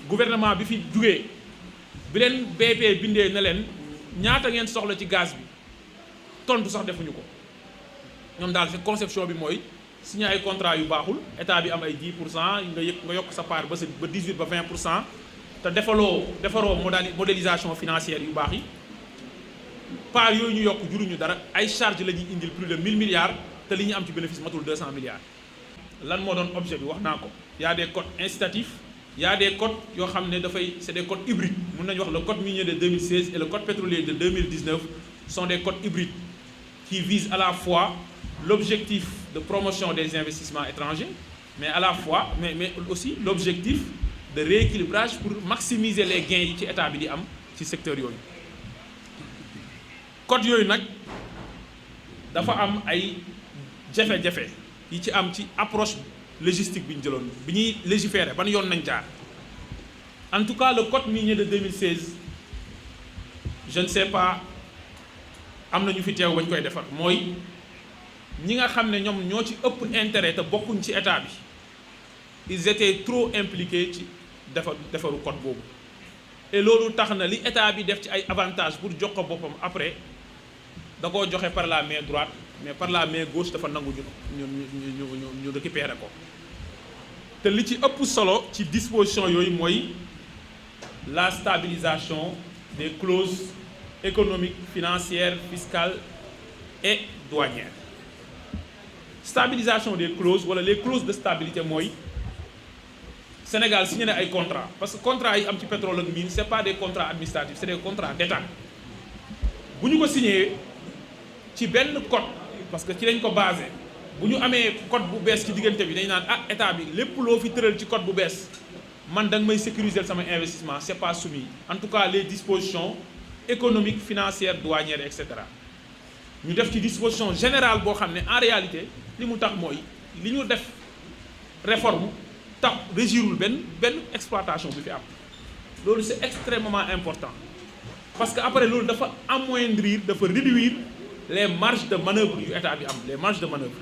gouvernement bi fi jugee bi leen BP bindee na leen ñaata ngeen soxla ci gaz bi tontu sax defuñu ko ñoom daal seen conception bi mooy signé ay contrat yu baaxul état bi am ay 10% nga yokk sa part ba 18 ba 20% te defaroo modélisation financière yu baax yi part yooyu ñu yokk juruñu dara ay charge la ñuy indil plus de 1000 milliards te li ñu am ci bénéfice matul 200 milliards. lan moo doon objet bi wax naa ko y a des codes incitatifs y a des codes yoo xam ne c'est des codes hybrides mun nañu wax le code minier de 2016 et le code pétrolier de 2019 sont des codes hybrides qui visent à la fois l'objectif de promotion des investissements étrangers mais à la fois mais aussi l'objectif de rééquilibrage pour maximiser les gains yi ci état bi di am ci secteur yooyu. code yooyu nag dafa am ay jafe-jafe yi ci am ci approche logistique bi ñu jëloon bi ñuy légiférer ban yoon nañ jaar. En tout cas le code minier de 2016 je ne sais pas am na ñu fi teew ba ñu koy defar mooy ñi nga xam ne ñoom ñoo ci ëpp intérêt te bokkuñ ci état bi ils étaient trop impliqués ci defaru code boobu et loolu tax na li état bi def ci ay avantages pour jox ko boppam après da koo joxe par la main droite mais par la main gauche dafa nangu ñu récupérer ko te li ci ëpp solo ci disposition yooyu mooy la stabilisation des clauses économiques, financières, fiscales et douanières. Stabilisation des clauses wala les clauses de stabilité mooy Sénégal signé na ay contrats parce que contrats yi am ci pétrole ak mine c'est pas des contrats administratifs c'est des contrats d'État bu ñu ko signé ci benn code parce que ci lañ ko basé bu ñu amee code bu bees ci diggante bi dañ naan état bi lépp loo fi tëral ci code bu bees man da nga may sécuriser sama investissement c'est pas soumis en tout cas les dispositions économiques financières douanières et cetera ñu def ci disposition générale boo xam ne en réalité li mu tax mooy li ñu def réforme tax régirul benn exploitation bi fi am loolu c'est extrêmement important parce que après loolu dafa amoindrir dafa réduire les marges de manœuvre yu état bi am les marges de manœuvre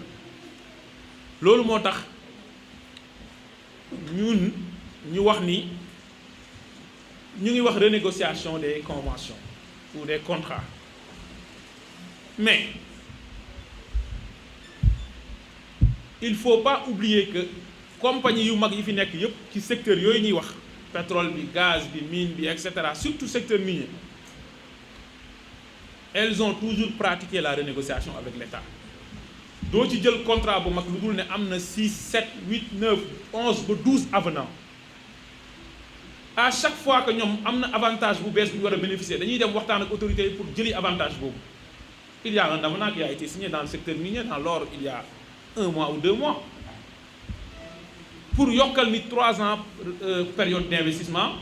loolu moo tax ñun ñu wax ni ñu ngi wax renégociation des conventions ou des contrats mais il faut pas oublier que compagnie yu mag yi fi nekk yépp ci secteur yooyu ñuy wax pétrole bi gaz bi mine bi et cetera surtout secteur minier elles ont toujours pratiqué la renégociation avec l'État doo ci jël contrat bu mag lu dul ne am na 6 7 8 9 11 ba 12 avenants à chaque fois que ñoom am na avantage bu bees bu ñu war a bénéficier dañuy dem waxtaan ak autorités yi pour jëli avantage boobu il y a un avenant qui a été signé dans le secteur minier dans l'or il y a 1 mois ou 2 mois pour yokkal nit 3 ans période d'investissement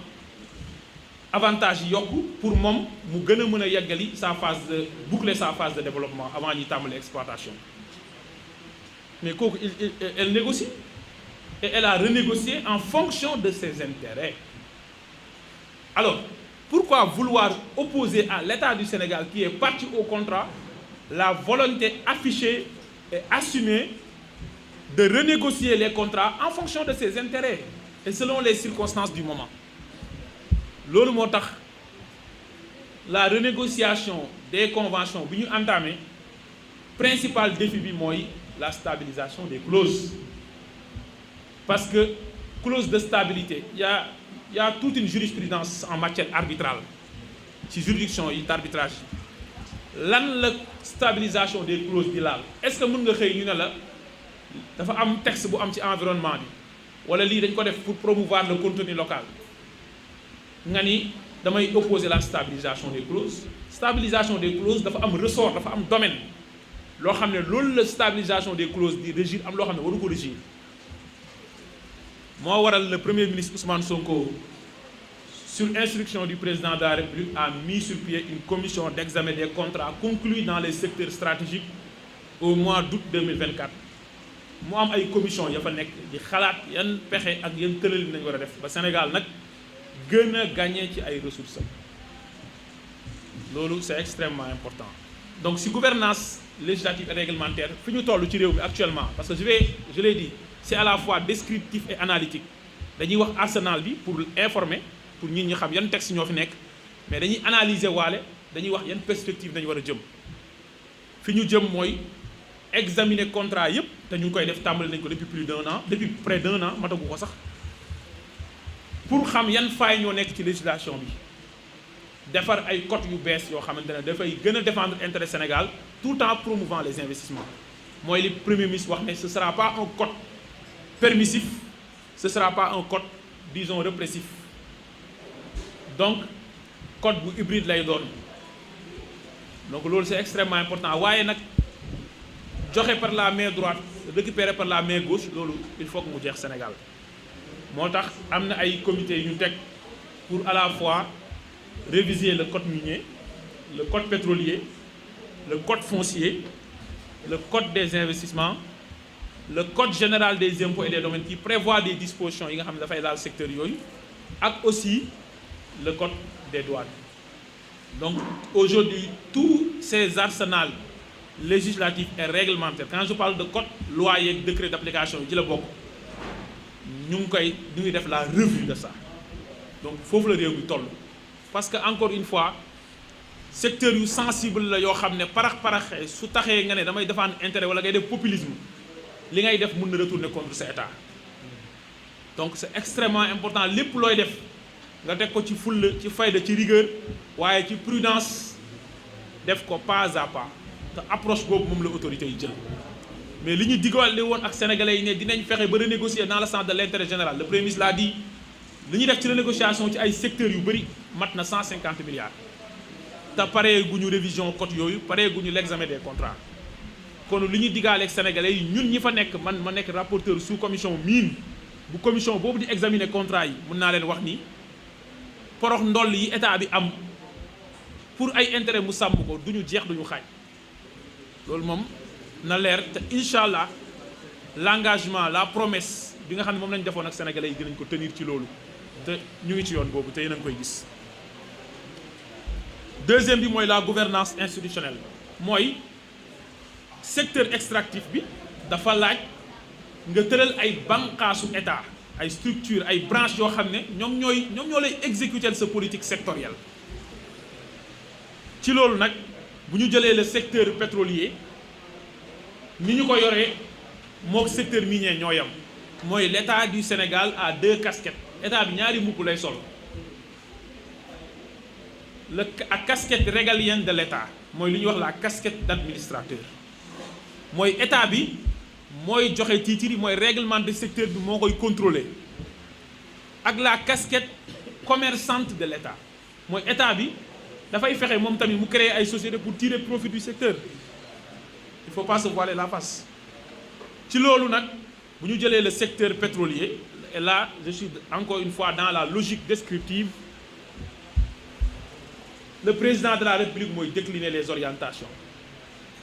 avantage yi yokku pour moom mu gën a mën a yeggali sa phase de boucler sa phase de développement avant ñuy tàmbali exploitation mais kooku elle négocie et elle a renégocié en fonction de ses intérêts. Alors pourquoi vouloir opposer à l'État du Sénégal qui est parti au contrat la volonté affichée et assumée de renégocier les contrats en fonction de ses intérêts et selon les circonstances du moment. Loolu moo tax la renégociation des conventions bi ñu entamé principal défi bi mooy la stabilisation des clauses parce que clause de stabilité il y a toute une jurisprudence en matière arbitrale ci juridiction yi d'arbitrage lan la stabilisation des clauses di laal est-ce que mën nga xëy ñu ne la dafa am texte bu am ci environnement bi wala lii dañ ko def pour promouvoir le contenu local nga ni damay opposer la stabilisation des clauses dafa am ressort dafa am domaine loo xam ne loolu la stabilisation des clauses di régir am loo xam ne waru ko régir moo waral le premier ministre Ousmane Sonko sur instruction du président de la République a mis sur pied une commission d'examen des contrats conclus dans les secteurs stratégiques au mois d'août 2024 mu am ay commission ya fa nekk di xalaat yan pexe ak yan tëralin nañu war a def ba Sénégal nag gën a gagner ci ay ressources loolu c'est extrêmement important donc si gouvernance législative et réglementaire fi ñu toll ci réew mi actuellement parce que je l'ai dit c'est à la fois descriptif et analytique dañuy wax arsenal bi pour informer pour nit ñi xam yan texte ñoo fi nekk mais dañuy analyser waale dañuy wax yan perspective dañu war a jëm fi ñu jëm mooy examiner contrat yépp te ñu ngi koy def tàmbali nañ ko depuis plus d'un an depuis près d'un an matagu ko sax pour xam yan faay ñoo nekk ci législation bi defar ay cotes yu bees yoo xamante ne dafay gën a défendre intérêt Sénégal tout en promouvant les investissements mooy li premier ministre wax ne ce sera pas un code permissif ce sera pas un code disons répressif donc code bu hybride lay doon donc loolu c'est extrêmement important waaye nag joxe par la main droite récupérer par la main gauche loolu il faut que mu jeex Sénégal moo tax am na ay comités yu ñu teg pour à la fois réviser le code minier le code pétrolier le code foncier le code des investissements le code général des impôts et des domaines qui prévoit des dispositions yi nga xam ne dafay laal secteur yooyu ak aussi le code des douanes donc aujourd'hui tous ces arsenals législatifs et réglementaires quand je parle de code loi yeeg décret d'application yi ci la bokk ñu ngi def la revue de ça donc foofu la réew mi toll parce que encore une fois secteur yu sensible la yoo xam ne parax su taxee nga ne damay défendre intérêt wala ngay def populisme li ngay def mën na retourner contre sa état donc c'est extrêmement important lépp looy def nga teg ko ci fulla ci fayda ci rigueur waaye ci prudence def ko pas à pas te approche boobu moom la autorité yi jël mais li ñu diggoon woon ak sénégalais yi ne dinañ fexe ba renégocier dans le sens de l'intérêt général le premier ministre l'a dit li ñuy def ci renégociation ci ay secteurs yu bëri mat na 150 milliards te paree gu ñu révision code yooyu paree gu ñu l'examen des contrats kon li ñuy diggaaleeg sénégalais yi ñun ñi fa nekk man ma nekk rapporteur sous commission mine bu commission boobu di examiner contrat yi mun naa leen wax ni porox ndoll yi état bi am pour ay intérêt mu sàmm ko du ñu jeex du ñu xaaj loolu moom na leer te incha allah l'engagement la promesse bi nga xam ne moom lañ defoon ak sénégalais yi dinañ ko tenir ci loolu te ñu ngi ci yoon boobu te yéen a ngi koy gis. deuxième bi mooy la gouvernance institutionnelle mooy secteur extractif bi dafa laaj nga tëral ay bànqaasu état ay structure ay branches yoo xam ne ñoom ñoo lay exécuter sa politique sectorielle ci loolu nag bu ñu jëlee le secteur pétrolier ni ñu ko yoree mook secteur minier ñoo yam mooy l'état du Sénégal a deux casquettes état bi ñaari mbubb lay sol ak casquette régalienne de l'état mooy li ñuy wax la casquette d'administrateur mooy état bi mooy joxe titre yi mooy règlement de secteur bi moo koy contrôler ak la casquette commerçante de l'état mooy état bi dafay fexe moom tamit mu créer ay sociétés pour tirer profit du secteur il faut pas se voiler la face ci loolu nag bu ñu jëlee le secteur pétrolier et là je suis encore une fois dans la logique descriptive le président de la République mooy décliner les orientations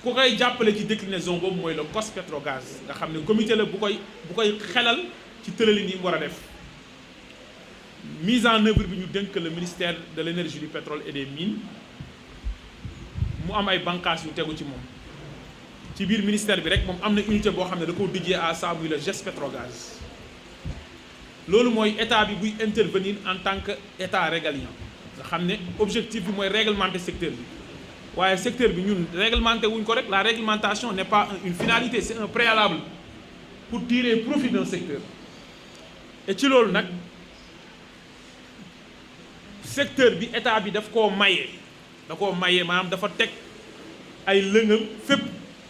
ku koy jàppale ci déclinaison boobu mooy le COS-Petrogaz nga xam ne comité la bu koy xelal ci tëralin yi mu war a def mise en œuvre bi ñu dénk le ministère de l'énergie du pétrole et des mines mu am ay bànqaas yu tegu ci moom ci biir ministère bi rek moom am na unité boo xam ne da koo dédié à ça muy le GES-Petrogaz loolu mooy état bi buy intervenir en tant que état régalien nga xam ne objectif bi mooy réglementer secteur bi waaye secteur bi ñun réglementé wuñ ko rek la réglementation n'est pas une finalité c'est un préalable pour tirer profit d'un secteur et ci loolu nag secteur bi état bi daf koo maye maanaam dafa teg ay lëngam fépp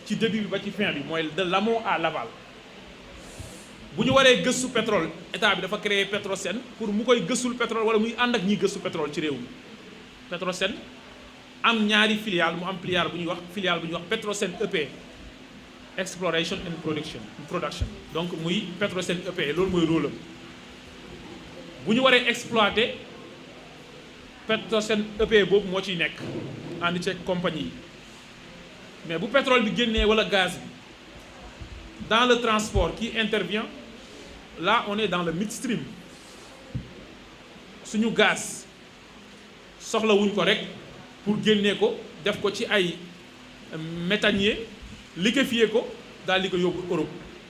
ci début bi ba ci fin bi mooy de l'amont à l'aval bu ñu waree gëstu pétrole état bi dafa créer Petrosen pour mu koy gëstul pétrole wala muy ànd ak ñiy gëstu pétrole ci réew mi Petrosen am ñaari filiale mu am filiale bu ñuy wax Petrosen EP exploration and production donc muy Petrosen EP loolu mooy rôle am bu ñu waree exploiter Petrosen EP boobu moo ciy nekk ànd ceeg compagnie yi mais bu pétrole bi génnee wala gaz bi dans le transport qui intervient là on est dans le midstream suñu gaz soxlawuñ ko rek pour génnee ko def ko ci ay méthanier liquéfier ko daal di ko yóbbu Europe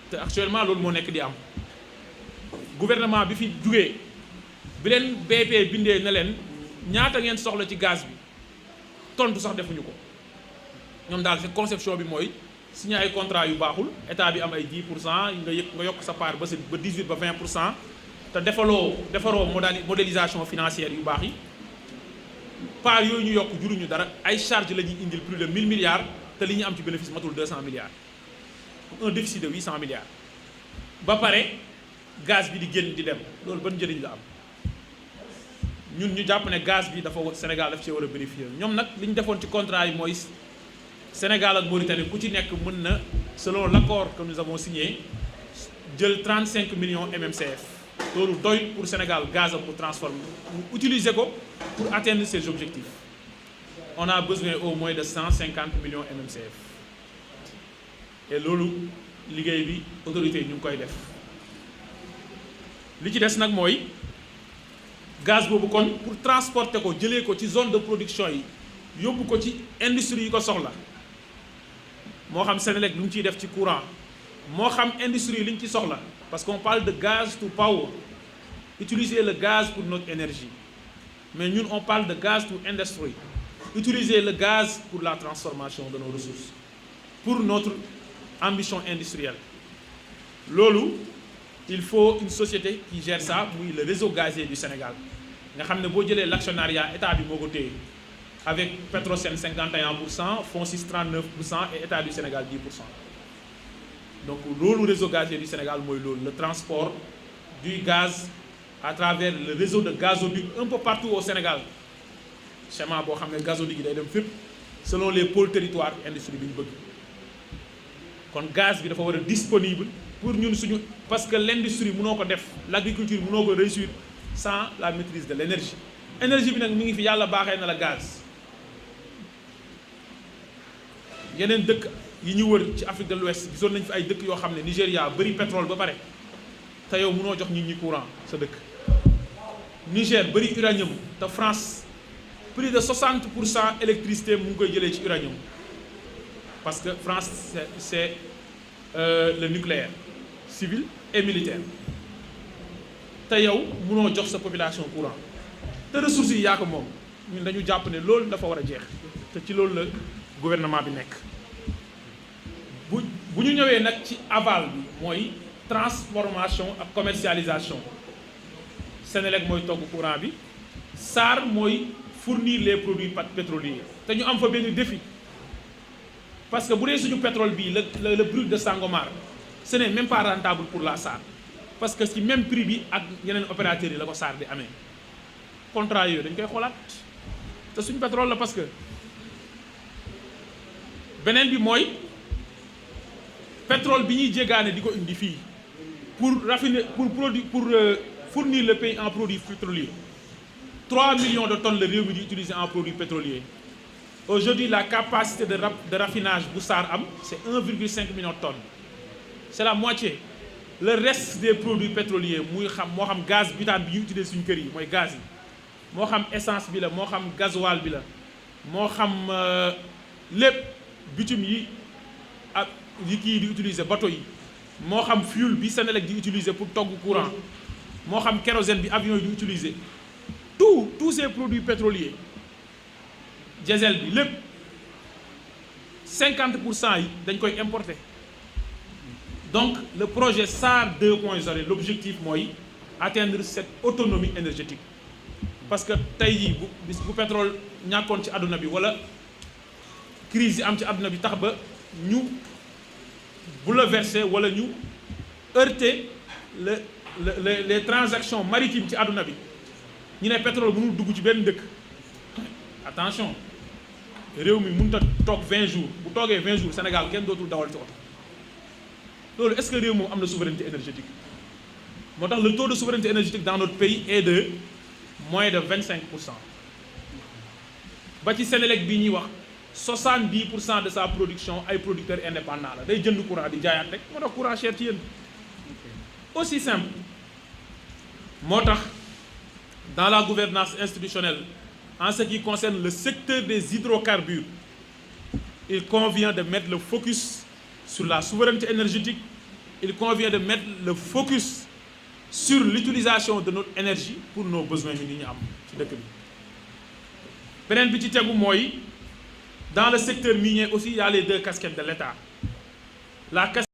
te actuellement loolu moo nekk di am gouvernement bi fi jugee bi leen BP bindee ne leen ñaata ngeen soxla ci gaz bi tontu sax defuñu ko ñoom daal c'est conception bi mooy signé ay contrat yu baaxul état bi am ay 10% nga yokk sa part ba 18 ba 20% te defaroo modélisation financière yu baax yi part yooyu ñu yokk juruñu dara ay charges la ñuy indil plus de 1000 milliards te li ñu am ci bénéfice matul 200 milliards un déficit de 800 milliards ba pare gaz bi di génn di dem loolu ban njëriñ la am ñun ñu jàpp ne gaz bi dafa Sénégal daf cee war a bénéficier ñoom nag li ñu defoon ci contrat yi mooy Sénégal ak Mauritanie ku ci nekk mën na selon l'accord que nous avons signé jël 35 millions MMCF loolu doy pour Sénégal gaz am pour transformer mu utiliser ko pour atteindre ses objectifs on a besoin au moins de 150 millions MMCF et loolu liggéey bi autorité yi ñu ngi koy def li ci des nag mooy gaz boobu kon pour transporter ko jëlee ko ci zone de production yi yóbbu ko ci industrie yi ko soxla moo xam Senelec lu mu ciy def ci courant moo xam industrie yi li ñu ci soxla parce qu'on parle de gaz to power utiliser le gaz pour notre énergie mais ñun on parle de gaz to industry utiliser le gaz pour la transformation de nos ressources pour notre ambition industrielle loolu il faut une société qui gère ça muy le réseau gazier du Sénégal nga xam ne boo jëlee l'actionnariat état bi moo ko téye avec Petrosen 51%, Fonsis 39% et État du Sénégal 10%. Donc loolu réseau gazier du Sénégal mooy loolu le transport du gaz à travers le réseau de gazoducs un peu partout au Sénégal schéma boo xam ne gazoduc yi day dem fépp selon les pôles territoires industrie bi ñu bëgg kon gaz bi dafa war a disponible pour ñun suñu parce que l'industrie mënoo ko def l'agriculture mënoo ko réussir sans la maîtrise de l'énergie énergie bi nag mi ngi fi yàlla baaxee na la gaz yeneen dëkk yi ñu wër ci Afrique de l'Ouest gisoon nañ fi ay dëkk yoo xam ne Nigéria bëri pétrole ba pare te yow mënoo jox nit ñi courant sa dëkk Niger bëri uranium te France plus de 60% électricité mu ngi koy jëlee ci uranium parce que France c'est le nucléaire civil et militaire te yow mënoo jox sa population courant te ressources yi yaa ko moom ñun dañu jàpp ne loolu dafa war a jeex te ci loolu la gouvernement bi nekk bu ñu ñëwee nag ci aval bi mooy transformation ak commercialisation Senelec mooy togg courant bi SAR mooy fournir les produits pétroliers te ñu am fa benn défi parce que bu dee suñu pétrole bii le brut de Sangomar ce n'est même pas rentable pour la SAR parce que ci même prix bi ak yeneen opérateurs yi la ko SAR di amee contrat yooyu dañ koy xoolaat te suñu pétrole la parce que beneen bi mooy pétrole bi ñuy jéggaane di ko indi fii pour raffiner pour fournir le pays en produits pétroliers 3 millions de tonnes la réew mi di utiliser en produits pétroliers aujourd'hui la capacité de raffinage bu SAR am c'est 1,5 million de tonnes c'est la moitié le reste des produits pétroliers muy xam moo xam gaz butane bi ñu utiliser suñu kër yi mooy gaz yi moo xam essence bi la moo xam gasoil bi la moo xam lépp bitume yi ak yi kii di utiliser bateau yi moo xam fuel bi Senelec di utiliser pour togg courant moo xam kérosène bi avion yi di utiliser tous ces produits pétroliers diesel bi lépp 50% yi dañ koy importer donc le projet SAR 2.0 l'objectif mooy atteindre cette autonomie énergétique parce que tey jii bu pétrole ñàkkoon ci àdduna bi wala crise yi am ci àdduna bi tax ba ñu bouleverser wala ñu heurter les transactions maritimes ci àdduna bi ñu ne pétrole mënul dugg ci benn dëkk attention réew mi mënut a toog 20 jours bu toogee 20 jours Sénégal kenn dootul dawal ci oto loolu est-ce que réew moom am na souveraineté énergétique moo tax le taux de souveraineté énergétique dans notre pays est de moins de 25%. ba ci Senelec bii ñuy wax 70% de sa production ay producteurs indépendants la day jënd courant di jaayaat rek moo tax courant cher ci yéen aussi simple moo tax dans la gouvernance institutionnelle en ce qui concerne le secteur des hydrocarbures il convient de mettre le focus sur la souveraineté énergétique il convient de mettre le focus sur l'utilisation de notre énergie pour nos besoins yi ñu am ci dëkk bi. beneen bi ci tegu mooy dans le secteur minier aussi il y a les deux casquettes de l'État. La casquette